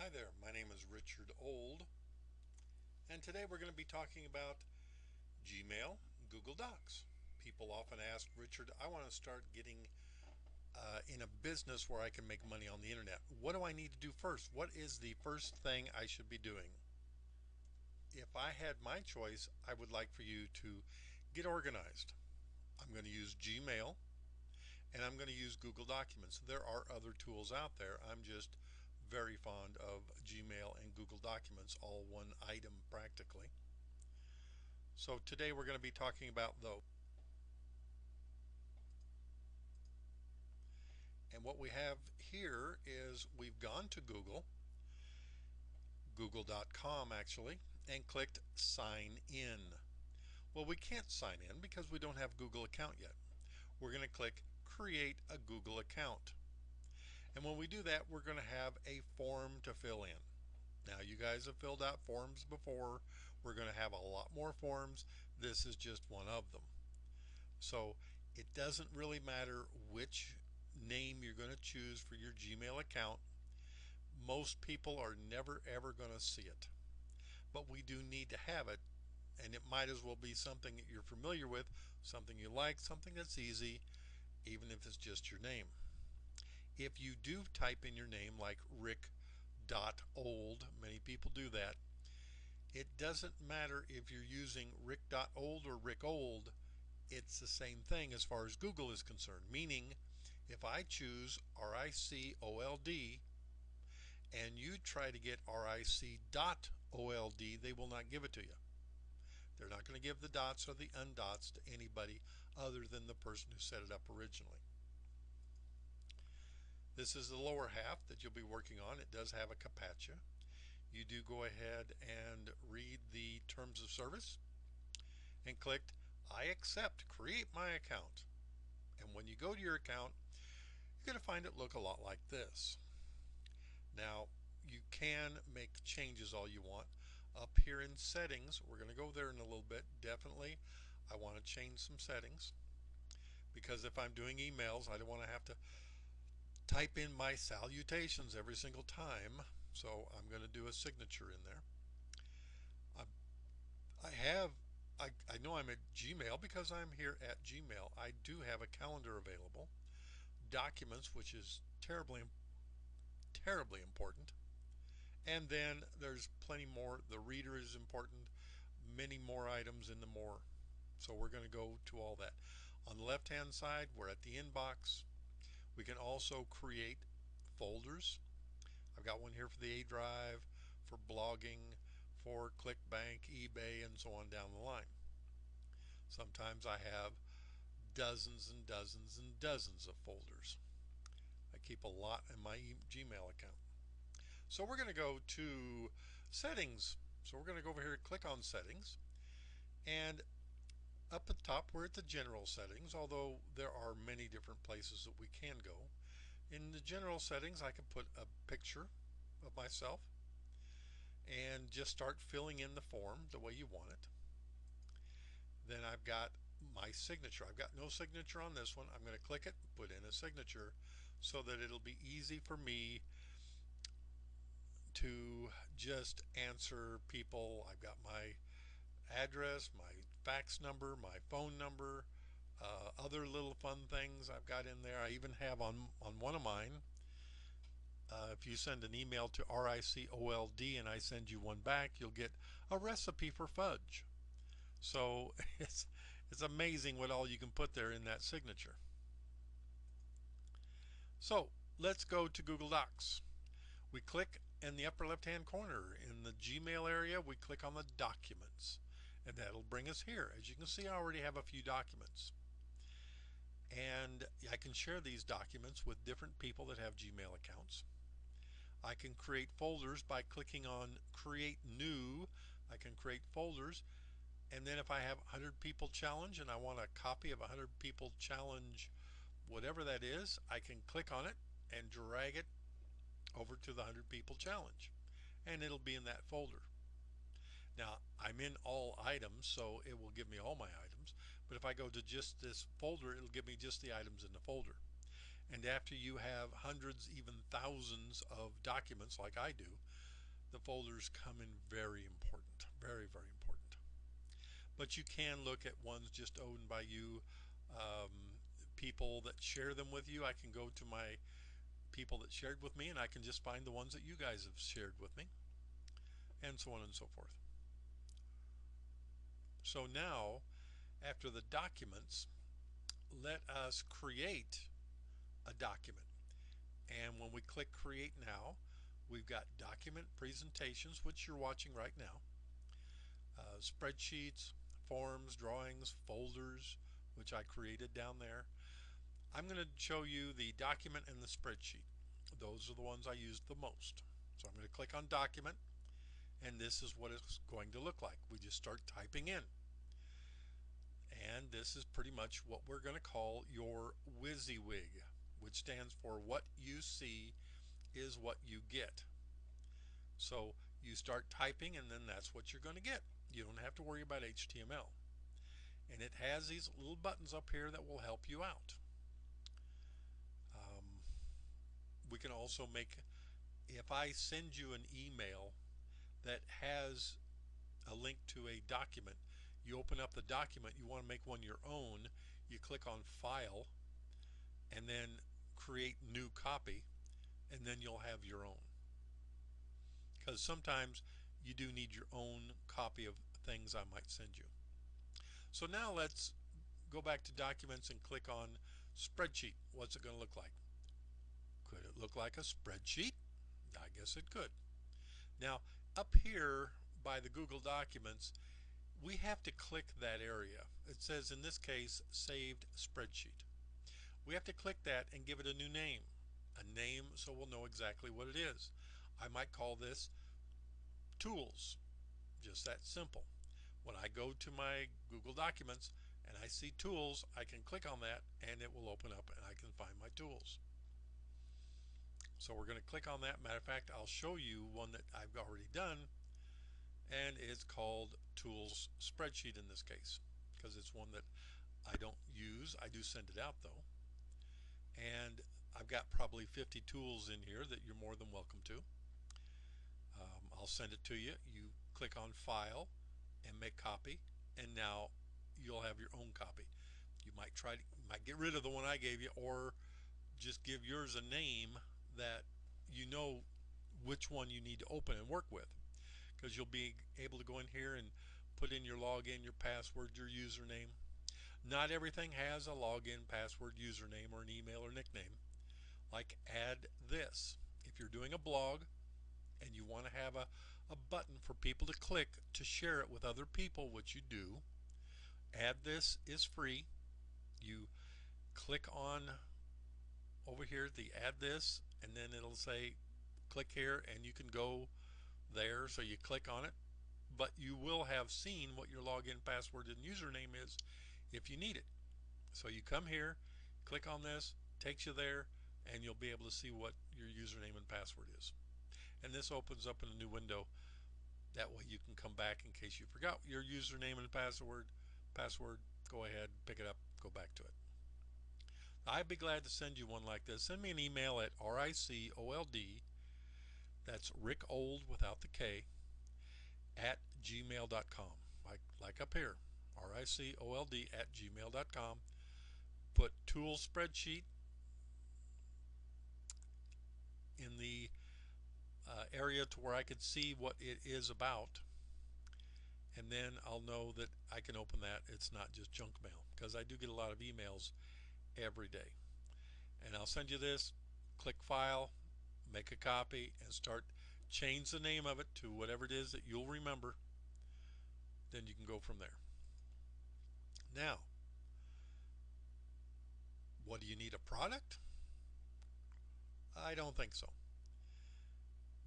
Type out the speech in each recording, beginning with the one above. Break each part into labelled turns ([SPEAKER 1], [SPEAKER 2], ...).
[SPEAKER 1] Hi there, my name is Richard Old, and today we're going to be talking about Gmail, Google Docs. People often ask, Richard, I want to start getting in a business where I can make money on the internet. What do I need to do first? What is the first thing I should be doing? If I had my choice, I would like for you to get organized. I'm going to use Gmail and I'm going to use Google Documents. There are other tools out there. I'm just very fond of Gmail and Google Documents, all one item practically. So today we're going to be talking about those. And what we have here is we've gone to Google, google.com actually, and clicked sign in. Well, we can't sign in because we don't have a Google account yet. We're going to click create a Google account. And when we do that, we're going to have a form to fill in. Now, you guys have filled out forms before. We're going to have a lot more forms. This is just one of them. So it doesn't really matter which name you're going to choose for your Gmail account. Most people are never ever going to see it. But we do need to have it, and it might as well be something that you're familiar with, something you like, something that's easy, even if it's just your name. If you do type in your name like Rick.old, many people do that, it doesn't matter if you're using Rick.old or Rick Old, it's the same thing as far as Google is concerned. Meaning, if I choose RICOLD and you try to get RIC.OLD, they will not give it to you. They're not going to give the dots or the undots to anybody other than the person who set it up originally. This is the lower half that you'll be working on. It does have a CAPTCHA. You do go ahead and read the terms of service and click I accept, create my account. And when you go to your account, you're going to find it look a lot like this. Now, you can make changes all you want. Up here in settings, we're going to go there in a little bit. Definitely, I want to change some settings because if I'm doing emails, I don't want to have to type in my salutations every single time. So I'm going to do a signature in there. I have I know I'm at Gmail because I'm here at Gmail. I do have a calendar available, documents, which is terribly important, and then there's plenty more. The reader is important, many more items in the more. So we're going to go to all that. On the left hand side, we're at the inbox. We can also create folders. I've got one here for the A drive, for blogging, for ClickBank, eBay, and so on down the line. Sometimes I have dozens and dozens and dozens of folders. I keep a lot in my Gmail account. So we're going to go to settings. So we're going to go over here and click on settings, and up at the top we're at the general settings, although there are many different places that we can go. In the general settings, I can put a picture of myself and just start filling in the form the way you want it. Then I've got my signature. I've got no signature on this one. I'm going to click it, put in a signature so that it'll be easy for me to just answer people. I've got my address, my fax number, my phone number, other little fun things I've got in there. I even have on one of mine, if you send an email to RICOLD and I send you one back, you'll get a recipe for fudge. So it's amazing what all you can put there in that signature. So let's go to Google Docs. We click in the upper left hand corner in the Gmail area, we click on the documents, and that'll bring us here. As you can see, I already have a few documents, and I can share these documents with different people that have Gmail accounts. I can create folders by clicking on create new. I can create folders, and then if I have 100 people challenge and I want a copy of 100 people challenge, whatever that is, I can click on it and drag it over to the 100 people challenge, and it'll be in that folder. Now, I'm in all items, so it will give me all my items, but if I go to just this folder, it'll give me just the items in the folder. And after you have hundreds, even thousands of documents like I do, the folders come in very important, very, very important. But you can look at ones just owned by you, um, people that share them with you. I can go to my people that shared with me and I can just find the ones that you guys have shared with me, and so on and so forth. So now, after the documents, let us create a document. And when we click create now, we've got document presentations, which you're watching right now, spreadsheets, forms, drawings, folders, which I created down there. I'm going to show you the document and the spreadsheet. Those are the ones I used the most. So I'm going to click on document, and this is what it's going to look like. We just start typing in. And this is pretty much what we're going to call your WYSIWYG, which stands for what you see is what you get. So you start typing and then that's what you're going to get. You don't have to worry about HTML. And it has these little buttons up here that will help you out. We can also make, if I send you an email that has a link to a document, you open up the document, you want to make one your own, you click on file and then create new copy, and then you'll have your own. Because sometimes you do need your own copy of things I might send you. So now let's go back to documents and click on spreadsheet. What's it going to look like? Could it look like a spreadsheet? I guess it could. Now up here by the Google Documents, we have to click that area. It says in this case saved spreadsheet. We have to click that and give it a new name. A name so we'll know exactly what it is. I might call this tools. Just that simple. When I go to my Google Documents and I see tools, I can click on that and it will open up and I can find my tools. So we're going to click on that. Matter of fact, I'll show you one that I've already done, and it's called Tools Spreadsheet in this case, because it's one that I don't use. I do send it out though. And I've got probably 50 tools in here that you're more than welcome to. I'll send it to you. You click on file and make copy, and now you'll have your own copy. You might get rid of the one I gave you, or just give yours a name that you know which one you need to open and work with, because you'll be able to go in here and put in your login, your password, your username. Not everything has a login, password, username, or an email or nickname. Like add this. If you're doing a blog and you want to have a button for people to click to share it with other people, which you do, add this is free. You click on over here the add this, and then it'll say click here and you can go there. So you click on it, but you will have seen what your login, password, and username is if you need it. So you come here, click on this, takes you there, and you'll be able to see what your username and password is. And this opens up in a new window. That way you can come back in case you forgot your username and password. Go ahead, pick it up, go back to it. I'd be glad to send you one like this. Send me an email at RICOLD, that's Rick Old without the K, at gmail.com. Like up here, RICOLD at gmail.com. Put tool spreadsheet in the area to where I could see what it is about, and then I'll know that I can open that. It's not just junk mail, because I do get a lot of emails every day. And I'll send you this. Click file, make a copy, and start. Change the name of it to whatever it is that you'll remember. Then you can go from there. Now, what do you need? A product? I don't think so.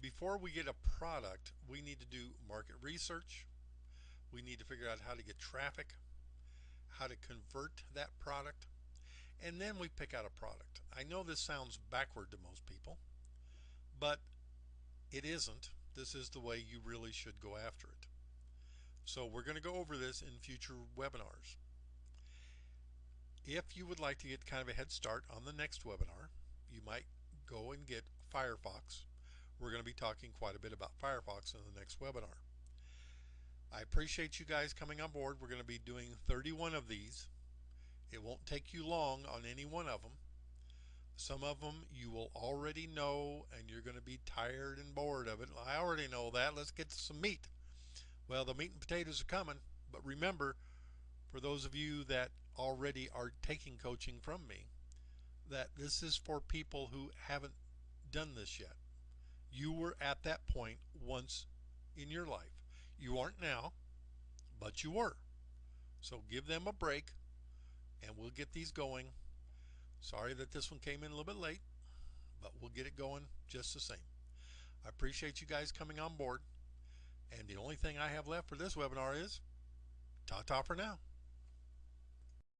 [SPEAKER 1] Before we get a product, we need to do market research. We need to figure out how to get traffic, how to convert that product, and then we pick out a product. I know this sounds backward to most people, but it isn't. This is the way you really should go after it. So we're going to go over this in future webinars. If you would like to get kind of a head start on the next webinar, you might go and get Firefox. We're going going to be talking quite a bit about Firefox in the next webinar. I appreciate you guys coming on board. We're going to be doing 31 of these. It won't take you long on any one of them. Some of them you will already know and you're going to be tired and bored of it. I already know that. Let's get to some meat. Well, the meat and potatoes are coming, but remember, for those of you that already are taking coaching from me, that this is for people who haven't done this yet. You were at that point once in your life. You aren't now, but you were. So give them a break and we'll get these going. Sorry that this one came in a little bit late, but we'll get it going just the same. I appreciate you guys coming on board. And the only thing I have left for this webinar is ta-ta for now.